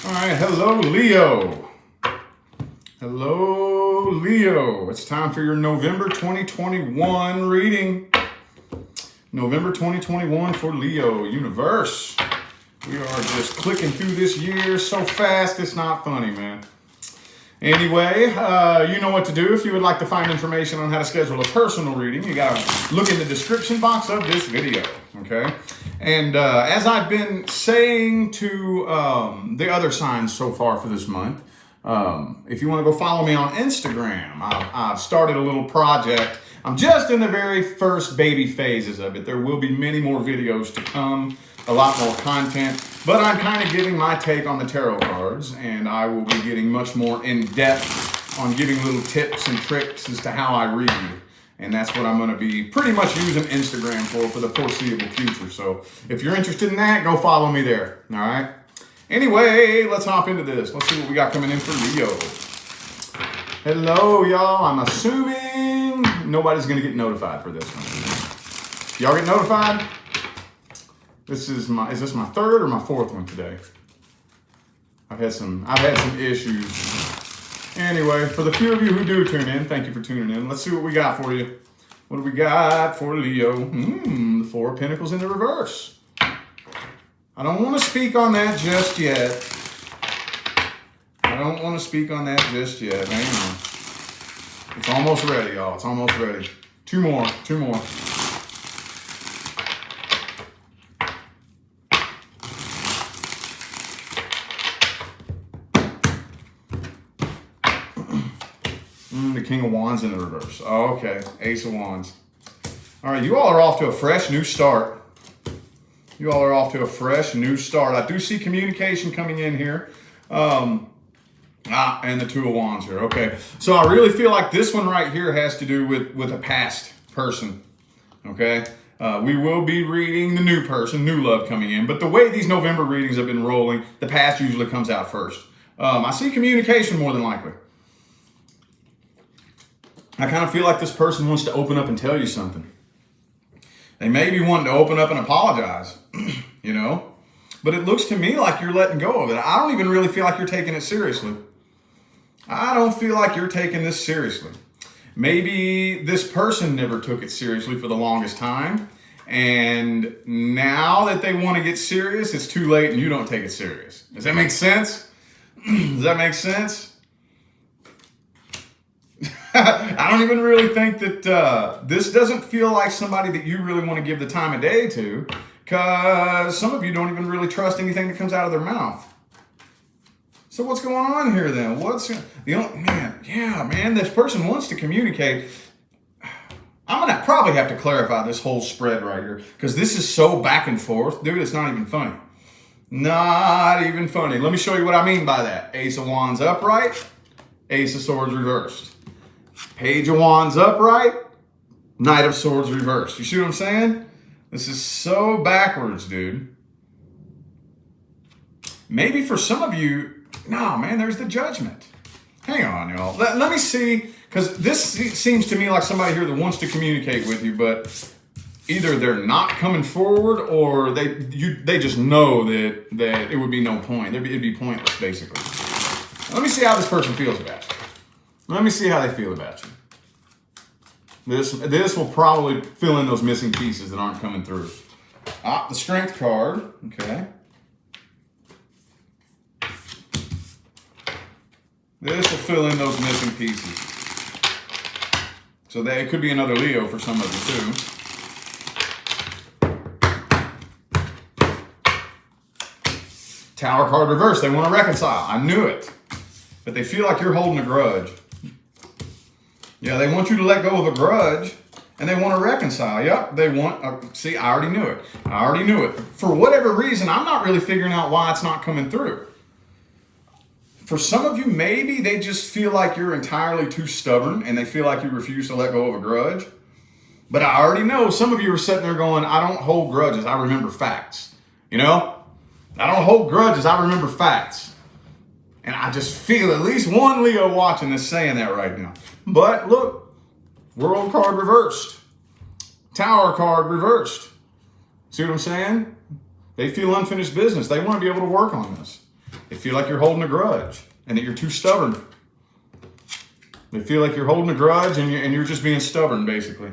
All right, hello, Leo. Hello, Leo. It's time for your November 2021 reading. November 2021 for Leo universe. We are just clicking through this year so fast, it's not funny, man. Anyway, you know what to do. If you would like to find information on how to schedule a personal reading, you got to look in the description box of this video, okay? And as I've been saying to the other signs so far for this month, if you want to go follow me on Instagram, I've started a little project. I'm just in the very first baby phases of it. There will be many more videos to come, a lot more content, but I'm kind of giving my take on the tarot cards, and I will be getting much more in depth on giving little tips and tricks as to how I read. And that's what I'm going to be pretty much using Instagram for the foreseeable future. So if you're interested in that, go follow me there. All right. Anyway, let's hop into this. Let's see what we got coming in for Leo. Hello, y'all. I'm assuming nobody's going to get notified for this one. Y'all get notified? Is this my third or my fourth one today? I've had some issues. Anyway, for the few of you who do tune in, thank you for tuning in. Let's see what we got for you. What do we got for Leo? The Four of Pentacles in the reverse. I don't want to speak on that just yet. Hang on. It's almost ready, y'all. It's almost ready. Two more. The King of Wands in the reverse. Oh, okay. Ace of Wands. All right, you all are off to a fresh new start. I do see communication coming in here. And the Two of Wands here. Okay. So I really feel like this one right here has to do with a past person. Okay. We will be reading the new person, new love coming in. But the way these November readings have been rolling, the past usually comes out first. I see communication more than likely. I kind of feel like this person wants to open up and tell you something. They may be wanting to open up and apologize, you know, but it looks to me like you're letting go of it. I don't even really feel like you're taking it seriously. I don't feel like you're taking this seriously. Maybe this person never took it seriously for the longest time, and now that they want to get serious, it's too late and you don't take it serious. Does that make sense? I don't even really think that this doesn't feel like somebody that you really want to give the time of day to, because some of you don't even really trust anything that comes out of their mouth. So what's going on here then? Man, this person wants to communicate. I'm going to probably have to clarify this whole spread right here, because this is so back and forth. Dude, it's not even funny. Not even funny. Let me show you what I mean by that. Ace of Wands upright, Ace of Swords reversed. Page of Wands upright, Knight of Swords reversed. You see what I'm saying? This is so backwards, dude. Maybe for some of you, no, man, there's the Judgment. Hang on, y'all. Let me see, because this seems to me like somebody here that wants to communicate with you, but either they're not coming forward or they just know that it would be no point. It'd be pointless, basically. Let me see how this person feels about you. Let me see how they feel about you. This will probably fill in those missing pieces that aren't coming through. The Strength card. Okay. This will fill in those missing pieces. So it could be another Leo for some of you too. Tower card reversed. They want to reconcile. I knew it. But they feel like you're holding a grudge. Yeah, they want you to let go of a grudge, and they want to reconcile. Yep, they want, see, I already knew it. For whatever reason, I'm not really figuring out why it's not coming through. For some of you, maybe they just feel like you're entirely too stubborn, and they feel like you refuse to let go of a grudge. But I already know some of you are sitting there going, I don't hold grudges, I remember facts. You know? I don't hold grudges, I remember facts. And I just feel at least one Leo watching this saying that right now. But look, World card reversed. Tower card reversed. See what I'm saying? They feel unfinished business. They want to be able to work on this. They feel like you're holding a grudge and that you're too stubborn. They feel like you're holding a grudge and you're just being stubborn, basically.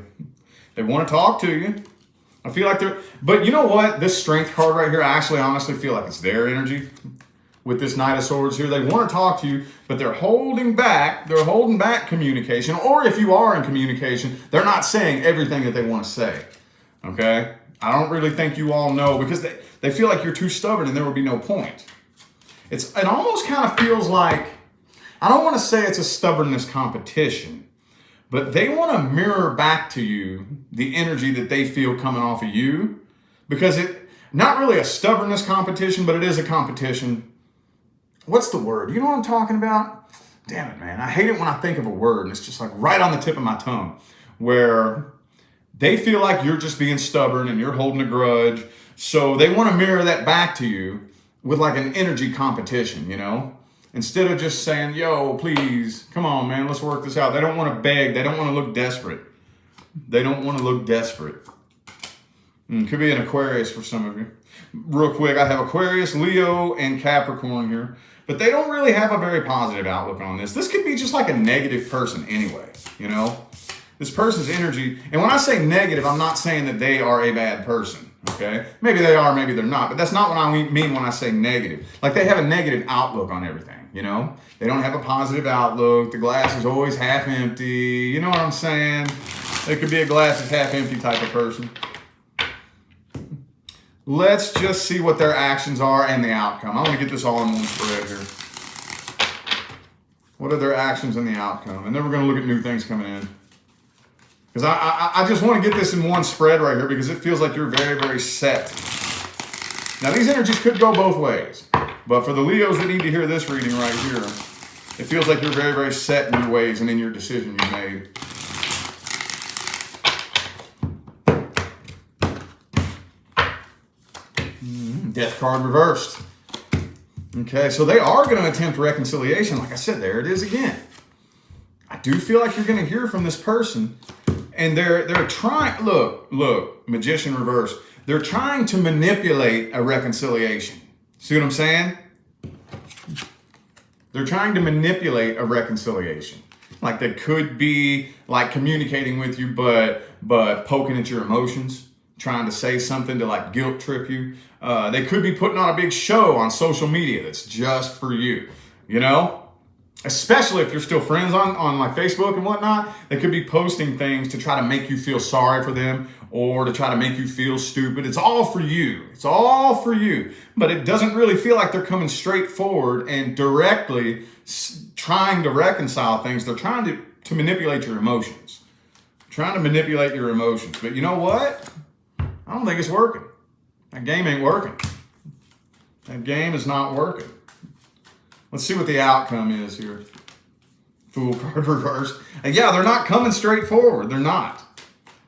They want to talk to you. I feel like they're, but you know what? This strength card right here, I actually honestly feel like it's their energy with this Knight of Swords here. They want to talk to you, but they're holding back. They're holding back communication. Or if you are in communication, they're not saying everything that they want to say. Okay? I don't really think you all know because they feel like you're too stubborn and there would be no point. It almost kind of feels like, I don't want to say it's a stubbornness competition, but they want to mirror back to you the energy that they feel coming off of you, because not really a stubbornness competition, but it is a competition. What's the word? You know what I'm talking about? Damn it, man. I hate it when I think of a word and it's just like right on the tip of my tongue, where they feel like you're just being stubborn and you're holding a grudge. So they want to mirror that back to you with like an energy competition, you know? Instead of just saying, yo, please, come on, man, let's work this out. They don't want to beg. They don't want to look desperate. They don't want to look desperate. Could be an Aquarius for some of you. Real quick, I have Aquarius, Leo, and Capricorn here. But they don't really have a very positive outlook on this. This could be just like a negative person anyway, you know? This person's energy, and when I say negative, I'm not saying that they are a bad person, okay? Maybe they are, maybe they're not, but that's not what I mean when I say negative. Like they have a negative outlook on everything, you know? They don't have a positive outlook. The glass is always half empty. You know what I'm saying? They could be a glass is half empty type of person. Let's just see what their actions are and the outcome. I want to get this all in one spread here. What are their actions and the outcome? And then we're going to look at new things coming in. Because I just want to get this in one spread right here because it feels like you're very, very set. Now, these energies could go both ways. But for the Leos that need to hear this reading right here, it feels like you're very, very set in your ways and in your decision you made. Death card reversed. Okay, so they are going to attempt reconciliation. Like I said, there it is again. I do feel like you're going to hear from this person. And they're trying, look, Magician reverse. They're trying to manipulate a reconciliation. See what I'm saying? They're trying to manipulate a reconciliation. Like they could be like communicating with you, but poking at your emotions, trying to say something to like guilt trip you. They could be putting on a big show on social media that's just for you, you know? Especially if you're still friends on like Facebook and whatnot, they could be posting things to try to make you feel sorry for them or to try to make you feel stupid. It's all for you. It's all for you. But it doesn't really feel like they're coming straight forward and directly trying to reconcile things. They're trying to manipulate your emotions. Trying to manipulate your emotions. But you know what? I don't think it's working. That game ain't working. That game is not working. Let's see what the outcome is here. Fool card reversed. And yeah, they're not coming straight forward. They're not.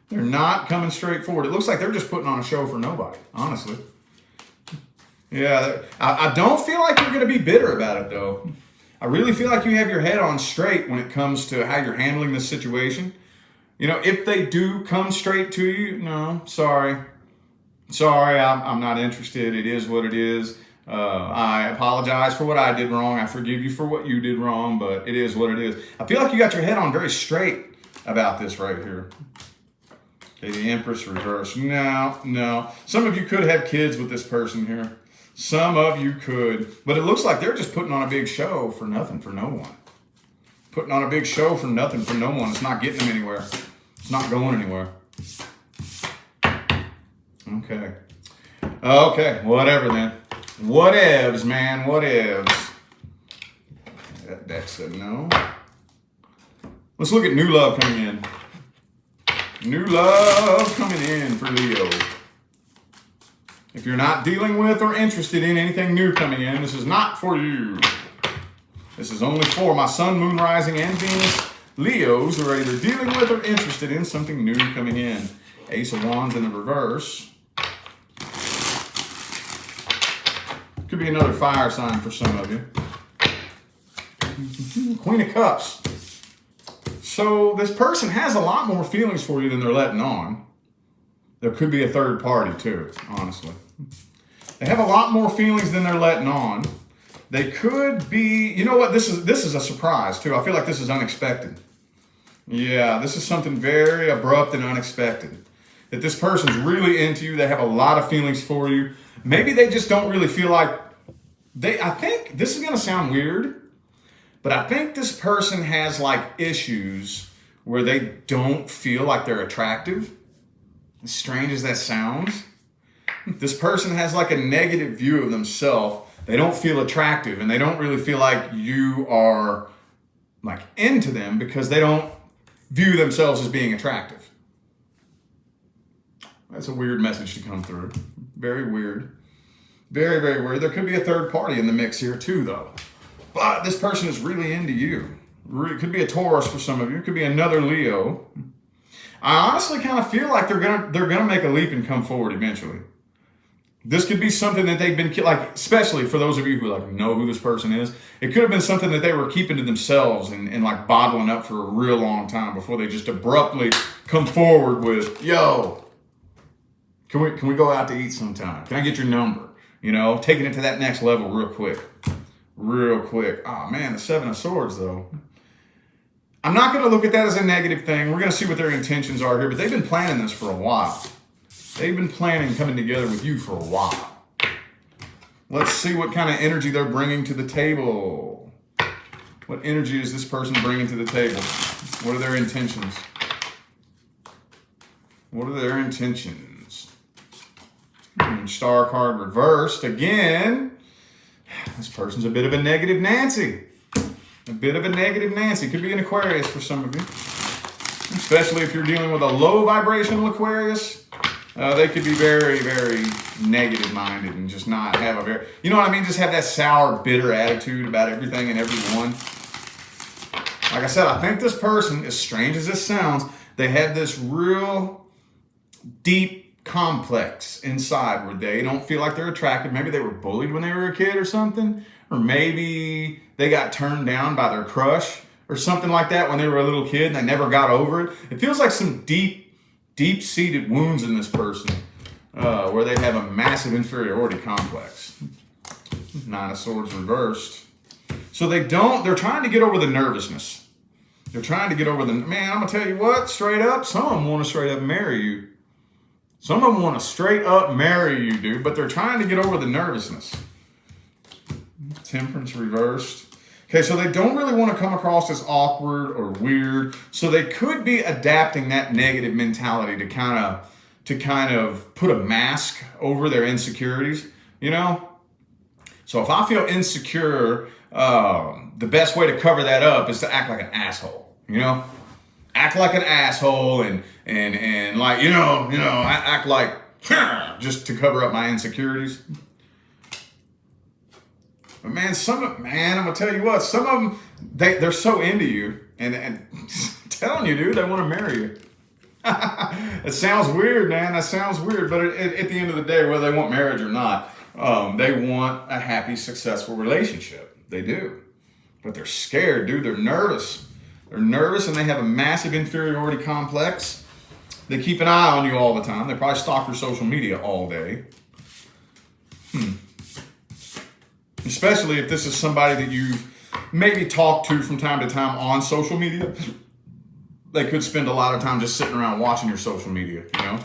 They're not coming straight forward. It looks like they're just putting on a show for nobody, honestly. Yeah, I don't feel like you're going to be bitter about it, though. I really feel like you have your head on straight when it comes to how you're handling this situation. You know, if they do come straight to you, no, sorry. Sorry, I'm not interested. It is what it is. I apologize for what I did wrong. I forgive you for what you did wrong, but it is what it is. I feel like you got your head on very straight about this right here. Okay, the Empress reverse. No. Some of you could have kids with this person here. Some of you could. But it looks like they're just putting on a big show for nothing, for no one. Putting on a big show for nothing, for no one. It's not getting them anywhere. It's not going anywhere. Okay, whatever then. Whatevs, man, whatevs. That's a no. Let's look at new love coming in. New love coming in for Leo. If you're not dealing with or interested in anything new coming in, this is not for you. This is only for my Sun, Moon, Rising, and Venus Leos who are either dealing with or interested in something new coming in. Ace of Wands in the reverse. Could be another fire sign for some of you. Queen of Cups. So this person has a lot more feelings for you than they're letting on. There could be a third party too, honestly. They have a lot more feelings than they're letting on. They could be, you know what, this is a surprise too. I feel like this is unexpected. Yeah, this is something very abrupt and unexpected. That this person's really into you. They have a lot of feelings for you. Maybe they just don't really feel like I think this is going to sound weird, but I think this person has like issues where they don't feel like they're attractive. As strange as that sounds, this person has like a negative view of themselves. They don't feel attractive and they don't really feel like you are like into them because they don't view themselves as being attractive. That's a weird message to come through. Very weird. Very, very weird. There could be a third party in the mix here too, though. But this person is really into you. It could be a Taurus for some of you. It could be another Leo. I honestly kind of feel like they're gonna make a leap and come forward eventually. This could be something that they've been like, especially for those of you who like know who this person is. It could have been something that they were keeping to themselves and like bottling up for a real long time before they just abruptly come forward with, yo, can we go out to eat sometime? Can I get your number? You know, taking it to that next level real quick. Real quick. Oh man, the Seven of Swords though. I'm not going to look at that as a negative thing. We're going to see what their intentions are here, but they've been planning this for a while. They've been planning coming together with you for a while. Let's see what kind of energy they're bringing to the table. What energy is this person bringing to the table? What are their intentions? What are their intentions? Star card reversed again. This person's a bit of a negative Nancy. A bit of a negative Nancy. Could be an Aquarius for some of you. Especially if you're dealing with a low vibrational Aquarius. They could be very, very negative minded and just not have a very, you know what I mean? Just have that sour, bitter attitude about everything and everyone. Like I said, I think this person, as strange as this sounds, they had this real deep complex inside where they don't feel like they're attractive. Maybe they were bullied when they were a kid or something. Or maybe they got turned down by their crush or something like that when they were a little kid and they never got over it. It feels like some deep-seated wounds in this person where they have a massive inferiority complex. Nine of Swords reversed. So they're trying to get over the nervousness. They're trying to get over man, I'm going to tell you what, straight up, some of them want to straight up marry you. Some of them want to straight up marry you, dude, but they're trying to get over the nervousness. Temperance reversed. Okay, so they don't really want to come across as awkward or weird. So they could be adapting that negative mentality to kind of put a mask over their insecurities, you know? So if I feel insecure, the best way to cover that up is to act like an asshole, you know? Act like an asshole and like, you know, act like just to cover up my insecurities. But man, I'm gonna tell you what, some of them, they're so into you and telling you, dude, they want to marry you. It sounds weird, man. That sounds weird, but at the end of the day, whether they want marriage or not, they want a happy, successful relationship. They do, but they're scared, dude. They're nervous. They're nervous and they have a massive inferiority complex. They keep an eye on you all the time. They probably stalk your social media all day. Especially if this is somebody that you've maybe talked to from time to time on social media. They could spend a lot of time just sitting around watching your social media, you know?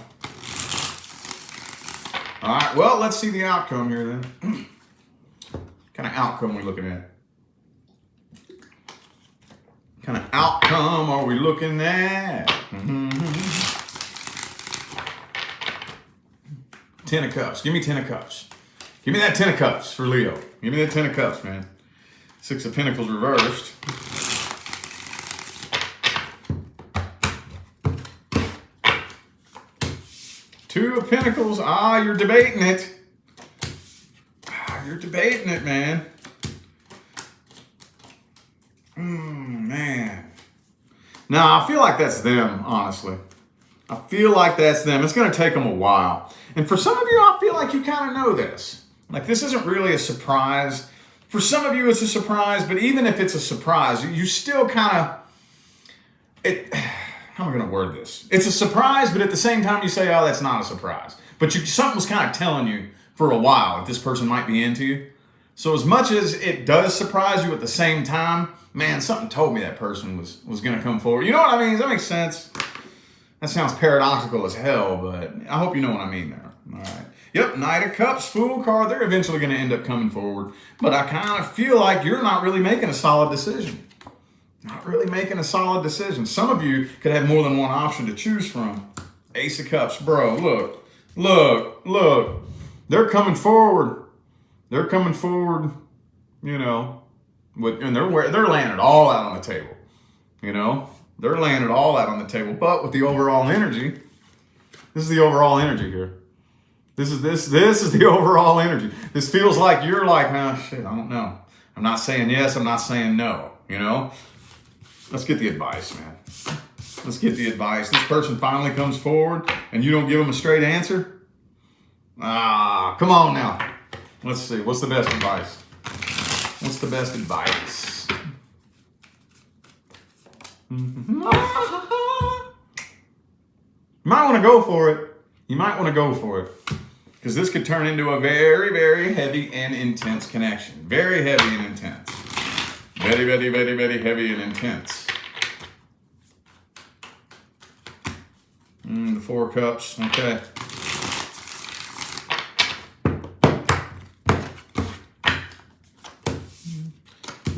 All right, well, let's see the outcome here then. What kind of outcome are we looking at? What kind of outcome are we looking at? Ten of Cups. Give me Ten of Cups. Give me that Ten of Cups for Leo. Give me that Ten of Cups, man. Six of Pentacles reversed. Two of Pentacles. You're debating it. You're debating it, man. Man. Now, I feel like that's them, honestly. I feel like that's them. It's going to take them a while. And for some of you, I feel like you kind of know this. Like, this isn't really a surprise. For some of you, it's a surprise, but even if it's a surprise, you still kind of, how am I going to word this? It's a surprise, but at the same time, you say, oh, that's not a surprise. But something was kind of telling you for a while that this person might be into you. So as much as it does surprise you at the same time, man, something told me that person was going to come forward. You know what I mean? Does that make sense? That sounds paradoxical as hell, but I hope you know what I mean there. All right. Yep, Knight of Cups, Fool card. They're eventually going to end up coming forward. But I kind of feel like you're not really making a solid decision. Not really making a solid decision. Some of you could have more than one option to choose from. Ace of Cups, bro. Look. They're coming forward. They're coming forward, you know, and they're laying it all out on the table. You know, they're laying it all out on the table. But with the overall energy, this is the overall energy here. This is the overall energy. This feels like you're like, nah, shit, I don't know. I'm not saying yes, I'm not saying no, you know? Let's get the advice, man. Let's get the advice. This person finally comes forward and you don't give them a straight answer? Ah, come on now. Let's see. What's the best advice? What's the best advice? You might want to go for it. You might want to go for it. Because this could turn into a very, very heavy and intense connection. Very heavy and intense. Very, very, very, very heavy and intense. The Four of Cups. Okay.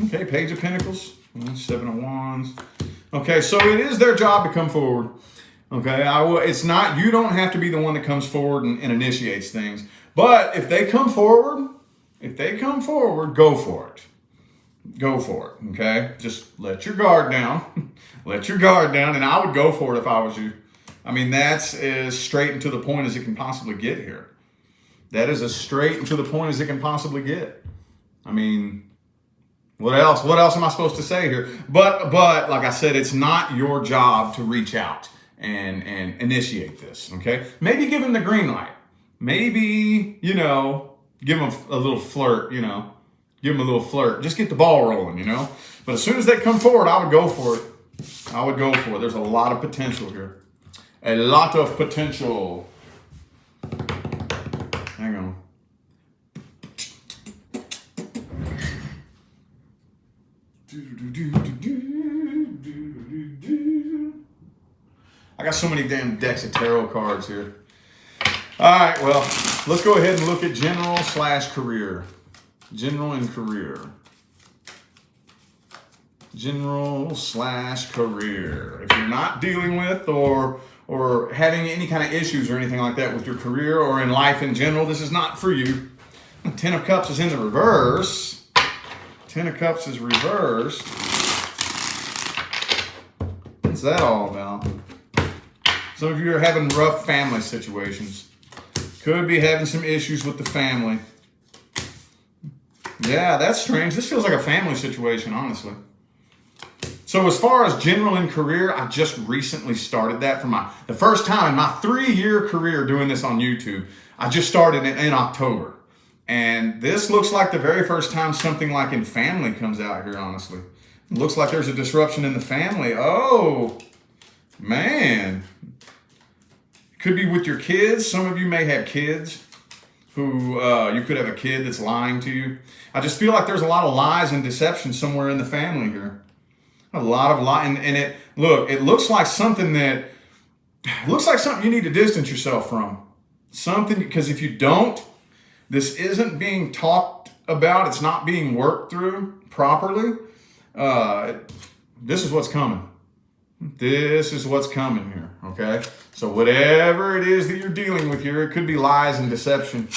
Okay, Page of Pentacles. Seven of Wands. Okay, so it is their job to come forward. Okay, it's not, you don't have to be the one that comes forward and initiates things. But if they come forward, go for it. Go for it, okay? Just let your guard down. Let your guard down, and I would go for it if I was you. I mean, that's as straight and to the point as it can possibly get here. That is as straight and to the point as it can possibly get. I mean, what else? What else am I supposed to say here? But like I said, it's not your job to reach out and initiate this, okay? Maybe give him the green light. Maybe, you know, give him a little flirt, you know. Give him a little flirt. Just get the ball rolling, you know. But as soon as they come forward, I would go for it. I would go for it. There's a lot of potential here. A lot of potential. Hang on. I got so many damn decks of tarot cards here. All right, well, let's go ahead and look at general/career. General and career. General/career. If you're not dealing with or having any kind of issues or anything like that with your career or in life in general, this is not for you. Ten of Cups is in the reverse. Ten of Cups is reversed. What's that all about? Some of you are having rough family situations. Could be having some issues with the family. Yeah, that's strange. This feels like a family situation, honestly. So as far as general and career, I just recently started that for the first time in my 3-year career doing this on YouTube. I just started it in October. And this looks like the very first time something like in family comes out here, honestly. It looks like there's a disruption in the family. Oh, man. Could be with your kids. Some of you may have kids who you could have a kid that's lying to you. I just feel like there's a lot of lies and deception somewhere in the family here. A lot of lies. And it looks like something you need to distance yourself from. Something, because if you don't, this isn't being talked about. It's not being worked through properly. This is what's coming. This is what's coming here, okay? So whatever it is that you're dealing with here, it could be lies and deception.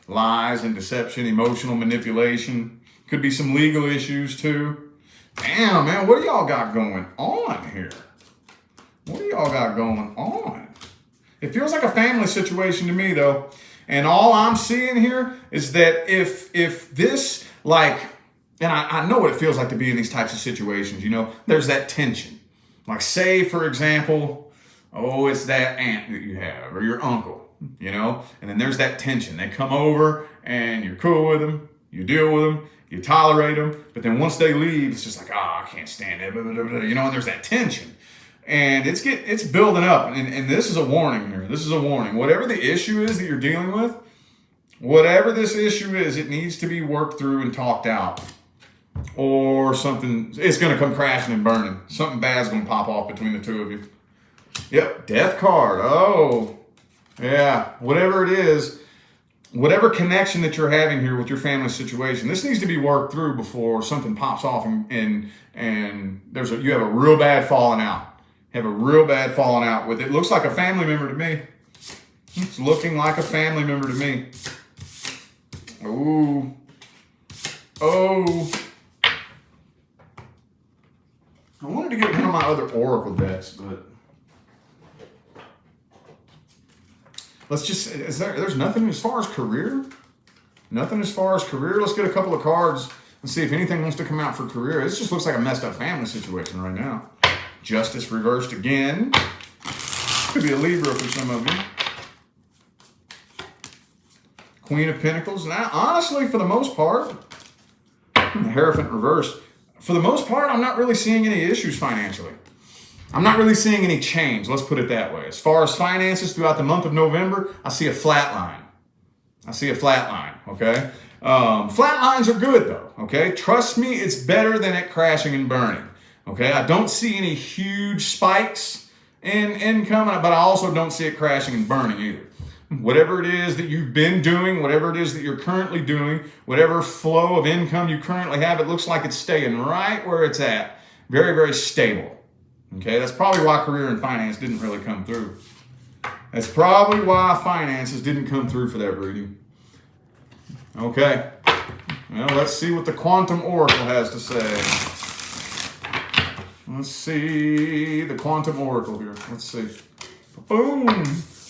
Lies and deception, emotional manipulation. Could be some legal issues too. Damn, man, what do y'all got going on here? What do y'all got going on? It feels like a family situation to me, though. And all I'm seeing here is that if this, like, and I know what it feels like to be in these types of situations, you know, there's that tension. Like, say, for example, it's that aunt that you have or your uncle, you know, and then there's that tension. They come over and you're cool with them, you deal with them, you tolerate them, but then once they leave, it's just like, I can't stand it, you know, and there's that tension. And it's building up, and this is a warning here. This is a warning. Whatever the issue is that you're dealing with, Whatever this issue is, it needs to be worked through and talked out. Or something, it's going to come crashing and burning. Something bad's going to pop off between the two of you. Yep, death card. Oh, yeah. Whatever it is, whatever connection that you're having here with your family situation, this needs to be worked through before something pops off and you have a real bad falling out. Have a real bad falling out with it. Looks like a family member to me. It's looking like a family member to me. Ooh. Oh. I wanted to get one of my other Oracle decks, but let's just, there's nothing as far as career? Nothing as far as career? Let's get a couple of cards and see if anything wants to come out for career. This just looks like a messed up family situation right now. Justice reversed again. Could be a Libra for some of you. Queen of Pentacles. Now, honestly, for the most part, the Hierophant reversed. For the most part, I'm not really seeing any issues financially. I'm not really seeing any change. Let's put it that way. As far as finances throughout the month of November, I see a flat line. I see a flat line, okay? Flat lines are good, though, okay? Trust me, it's better than it crashing and burning, okay? I don't see any huge spikes in income, but I also don't see it crashing and burning either. Whatever it is that you've been doing, whatever it is that you're currently doing, whatever flow of income you currently have, it looks like it's staying right where it's at. Very, very stable. Okay, that's probably why career and finance didn't really come through. That's probably why finances didn't come through for that reading. Okay, well, let's see what the Quantum Oracle has to say. Let's see the Quantum Oracle here. Let's see. Boom.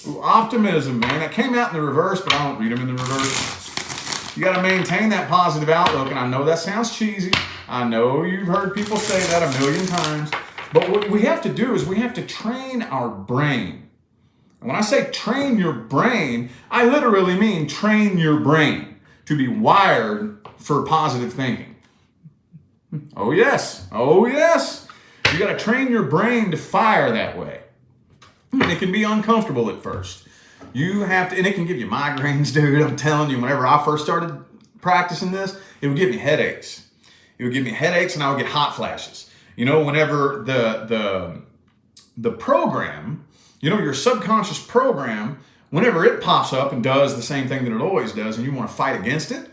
Ooh, optimism, man. That came out in the reverse, but I don't read them in the reverse. You got to maintain that positive outlook, and I know that sounds cheesy. I know you've heard people say that a million times, but what we have to do is we have to train our brain. And when I say train your brain, I literally mean train your brain to be wired for positive thinking. Oh, yes. Oh, yes. You got to train your brain to fire that way. And it can be uncomfortable at first. You have to, and it can give you migraines, dude. I'm telling you, whenever I first started practicing this, it would give me headaches. It would give me headaches and I would get hot flashes. You know, whenever the program, you know, your subconscious program, whenever it pops up and does the same thing that it always does and you want to fight against it,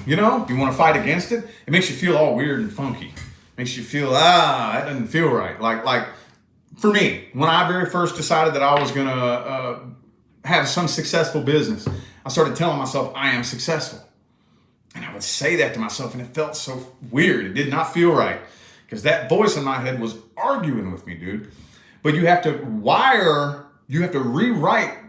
you know, you want to fight against it, it makes you feel all weird and funky. Makes you feel, that doesn't feel right. Like, for me, when I very first decided that I was going to have some successful business, I started telling myself I am successful. And I would say that to myself and it felt so weird. It did not feel right because that voice in my head was arguing with me, dude. But you have to rewrite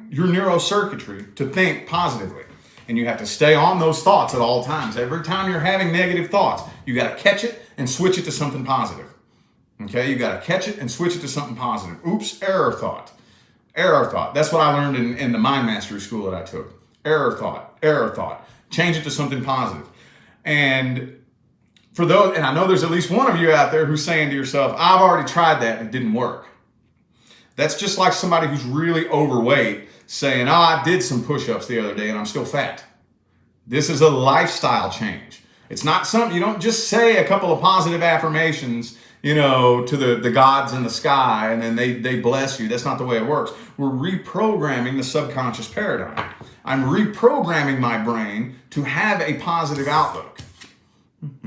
your neurocircuitry to think positively. And you have to stay on those thoughts at all times. Every time you're having negative thoughts, you got to catch it and switch it to something positive. Okay, you got to catch it and switch it to something positive. Oops, error thought. Error thought. That's what I learned in the Mind Mastery school that I took. Error thought. Error thought. Change it to something positive. And for those, and I know there's at least one of you out there who's saying to yourself, I've already tried that and it didn't work. That's just like somebody who's really overweight saying, I did some push-ups the other day and I'm still fat. This is a lifestyle change. It's not something, you don't just say a couple of positive affirmations, you know, to the gods in the sky and then they bless you. That's not the way it works. We're reprogramming the subconscious paradigm. I'm reprogramming my brain to have a positive outlook.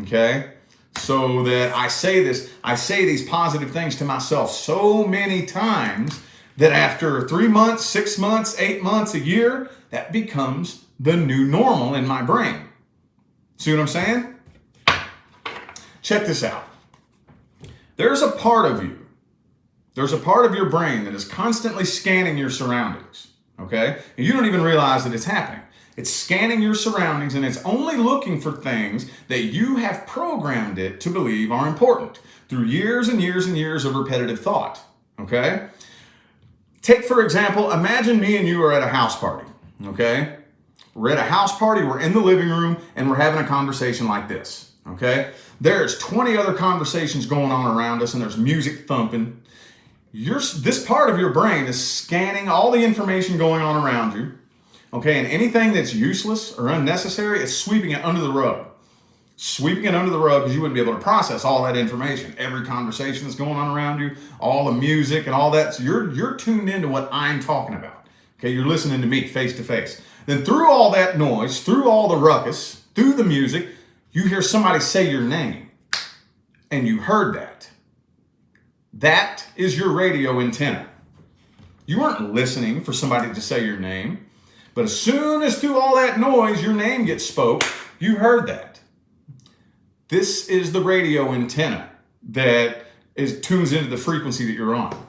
Okay? So that I say these positive things to myself so many times that after 3 months, 6 months, 8 months, a year, that becomes the new normal in my brain. See what I'm saying? Check this out. There's a part of your brain that is constantly scanning your surroundings, okay? And you don't even realize that it's happening. It's scanning your surroundings and it's only looking for things that you have programmed it to believe are important through years and years and years of repetitive thought, okay? Take, for example, imagine me and you are at a house party, okay? We're at a house party, we're in the living room, and we're having a conversation like this, okay? There's 20 other conversations going on around us, and there's music thumping. This part of your brain is scanning all the information going on around you, Okay, and anything that's useless or unnecessary is sweeping it under the rug. Sweeping it under the rug because you wouldn't be able to process all that information, every conversation that's going on around you, all the music and all that. So you're tuned into what I'm talking about. Okay, you're listening to me face to face. Then through all that noise, through all the ruckus, through the music, you hear somebody say your name. And you heard that. That is your radio antenna. You weren't listening for somebody to say your name. But as soon as through all that noise, your name gets spoke, you heard that. This is the radio antenna that tunes into the frequency that you're on.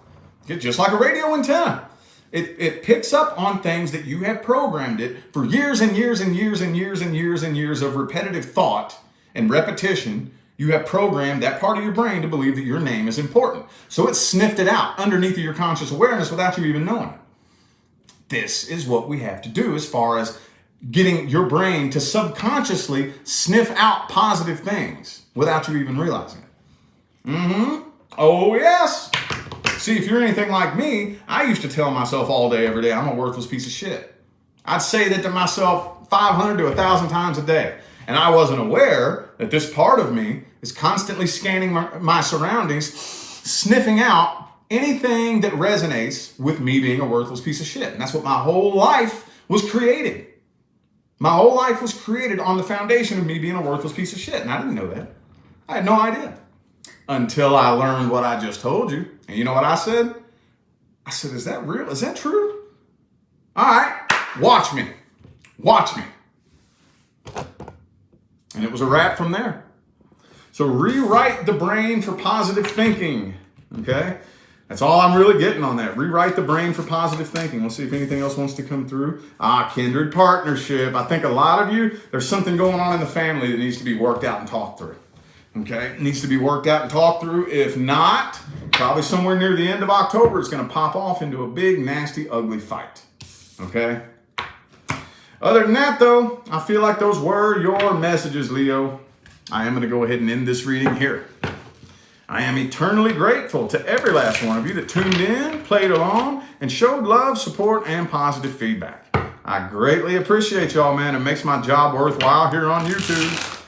Just like a radio antenna. It picks up on things that you have programmed it for years and years and years and years and years and years of repetitive thought and repetition. You have programmed that part of your brain to believe that your name is important. So it sniffed it out underneath of your conscious awareness without you even knowing it. This is what we have to do as far as getting your brain to subconsciously sniff out positive things without you even realizing it. Oh, yes. See, if you're anything like me, I used to tell myself all day, every day, I'm a worthless piece of shit. I'd say that to myself 500 to 1,000 times a day. And I wasn't aware that this part of me is constantly scanning my surroundings, sniffing out anything that resonates with me being a worthless piece of shit. And that's what my whole life was created. My whole life was created on the foundation of me being a worthless piece of shit. And I didn't know that. I had no idea. Until I learned what I just told you. And you know what I said? I said, is that real? Is that true? All right, watch me. Watch me. And it was a wrap from there. So rewrite the brain for positive thinking. Okay? That's all I'm really getting on that. Rewrite the brain for positive thinking. Let's see if anything else wants to come through. Kindred partnership. I think a lot of you, there's something going on in the family that needs to be worked out and talked through. Okay? It needs to be worked out and talked through. If not, probably somewhere near the end of October, it's going to pop off into a big, nasty, ugly fight. Okay? Other than that, though, I feel like those were your messages, Leo. I am going to go ahead and end this reading here. I am eternally grateful to every last one of you that tuned in, played along, and showed love, support, and positive feedback. I greatly appreciate y'all, man. It makes my job worthwhile here on YouTube.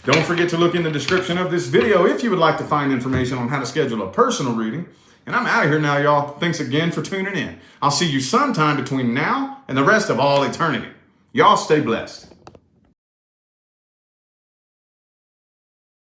Don't forget to look in the description of this video if you would like to find information on how to schedule a personal reading. And I'm out of here now, y'all. Thanks again for tuning in. I'll see you sometime between now and the rest of all eternity. Y'all stay blessed.